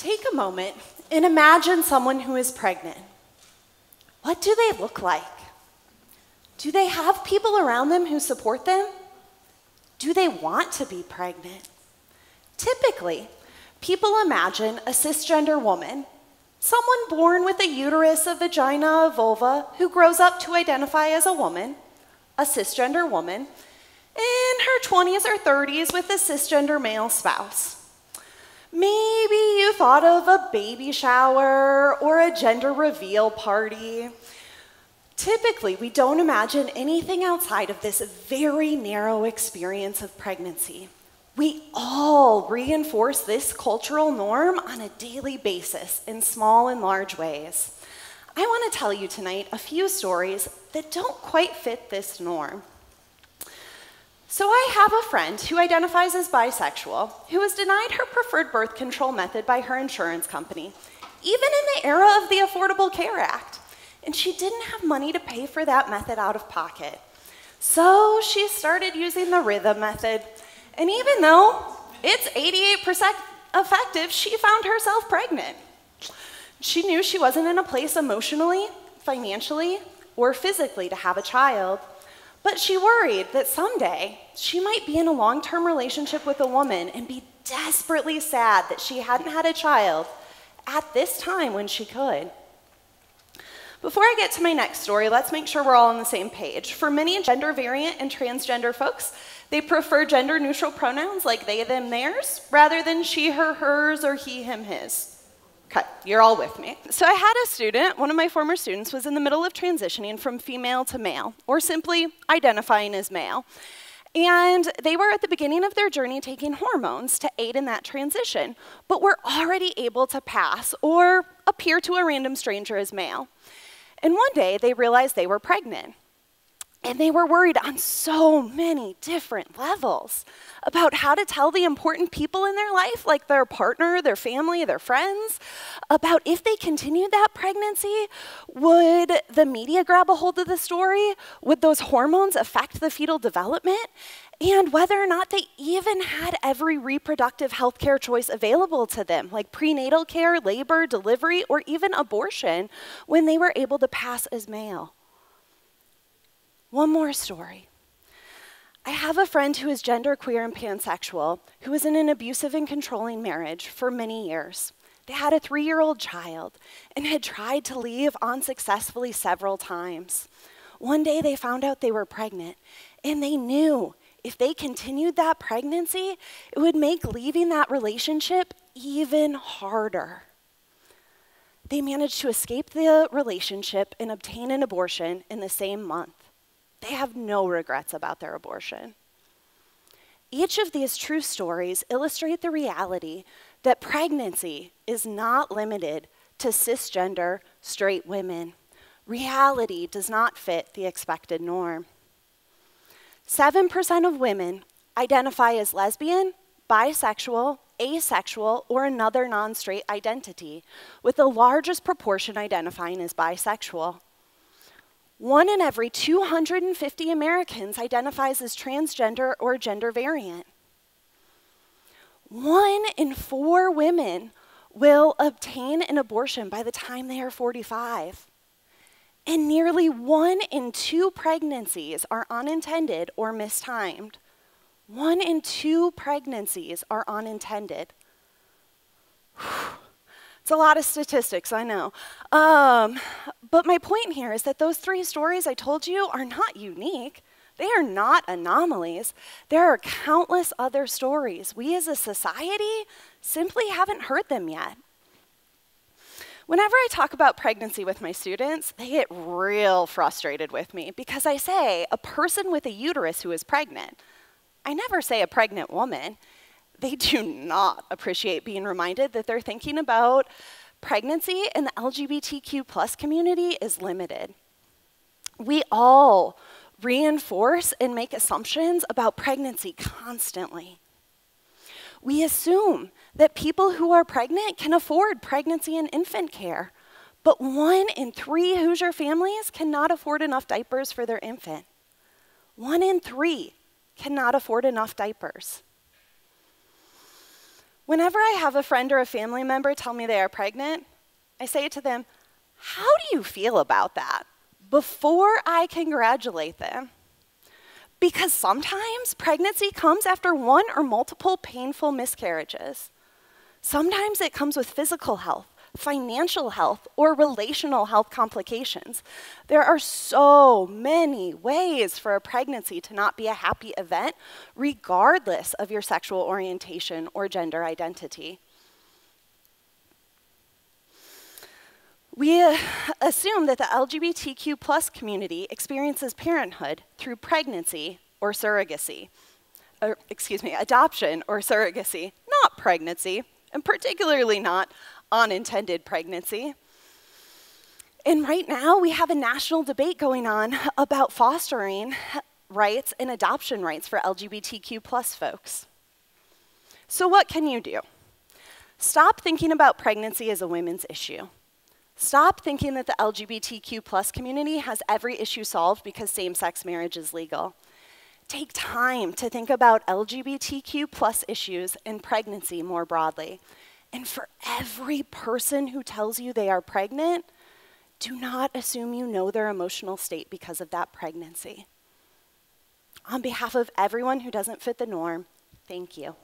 Take a moment and imagine someone who is pregnant. What do they look like? Do they have people around them who support them? Do they want to be pregnant? Typically, people imagine a cisgender woman, someone born with a uterus, a vagina, a vulva, who grows up to identify as a woman, a cisgender woman, in her 20s or 30s with a cisgender male spouse. Maybe you thought of a baby shower or a gender reveal party. Typically, we don't imagine anything outside of this very narrow experience of pregnancy. We all reinforce this cultural norm on a daily basis in small and large ways. I want to tell you tonight a few stories that don't quite fit this norm. So I have a friend who identifies as bisexual who was denied her preferred birth control method by her insurance company, even in the era of the Affordable Care Act. And she didn't have money to pay for that method out of pocket. So she started using the rhythm method. And even though it's 88% effective, she found herself pregnant. She knew she wasn't in a place emotionally, financially, or physically to have a child. But she worried that someday she might be in a long-term relationship with a woman and be desperately sad that she hadn't had a child at this time when she could. Before I get to my next story, let's make sure we're all on the same page. For many gender variant and transgender folks, they prefer gender-neutral pronouns like they, them, theirs, rather than she, her, hers, or he, him, his. Okay, you're all with me. So I had a student, one of my former students, was in the middle of transitioning from female to male, or simply identifying as male. And they were at the beginning of their journey taking hormones to aid in that transition, but were already able to pass or appear to a random stranger as male. And one day they realized they were pregnant. And they were worried on so many different levels about how to tell the important people in their life, like their partner, their family, their friends, about if they continued that pregnancy, would the media grab a hold of the story? Would those hormones affect the fetal development? And whether or not they even had every reproductive health care choice available to them, like prenatal care, labor, delivery, or even abortion, when they were able to pass as male. One more story. I have a friend who is genderqueer and pansexual who was in an abusive and controlling marriage for many years. They had a 3-year-old child and had tried to leave unsuccessfully several times. One day they found out they were pregnant, and they knew if they continued that pregnancy, it would make leaving that relationship even harder. They managed to escape the relationship and obtain an abortion in the same month. They have no regrets about their abortion. Each of these true stories illustrate the reality that pregnancy is not limited to cisgender, straight women. Reality does not fit the expected norm. 7% of women identify as lesbian, bisexual, asexual, or another non-straight identity, with the largest proportion identifying as bisexual. 1 in every 250 Americans identifies as transgender or gender variant. 1 in 4 women will obtain an abortion by the time they are 45. And nearly 1 in 2 pregnancies are unintended or mistimed. 1 in 2 pregnancies are unintended. It's a lot of statistics, I know. But my point here is that those 3 stories I told you are not unique. They are not anomalies. There are countless other stories. We as a society simply haven't heard them yet. Whenever I talk about pregnancy with my students, they get real frustrated with me because I say a person with a uterus who is pregnant. I never say a pregnant woman. They do not appreciate being reminded that they're thinking about pregnancy in the LGBTQ+ community is limited. We all reinforce and make assumptions about pregnancy constantly. We assume that people who are pregnant can afford pregnancy and infant care, but 1 in 3 Hoosier families cannot afford enough diapers for their infant. 1 in 3 cannot afford enough diapers. Whenever I have a friend or a family member tell me they are pregnant, I say to them, "How do you feel about that?" before I congratulate them. Because sometimes pregnancy comes after one or multiple painful miscarriages. Sometimes it comes with physical health, financial health, or relational health complications. There are so many ways for a pregnancy to not be a happy event, regardless of your sexual orientation or gender identity. We assume that the LGBTQ plus community experiences parenthood through pregnancy or surrogacy. Adoption or surrogacy, not pregnancy, and particularly not unintended pregnancy. And right now, we have a national debate going on about fostering rights and adoption rights for LGBTQ plus folks. So what can you do? Stop thinking about pregnancy as a women's issue. Stop thinking that the LGBTQ plus community has every issue solved because same-sex marriage is legal. Take time to think about LGBTQ plus issues and pregnancy more broadly. And for every person who tells you they are pregnant, do not assume you know their emotional state because of that pregnancy. On behalf of everyone who doesn't fit the norm, thank you.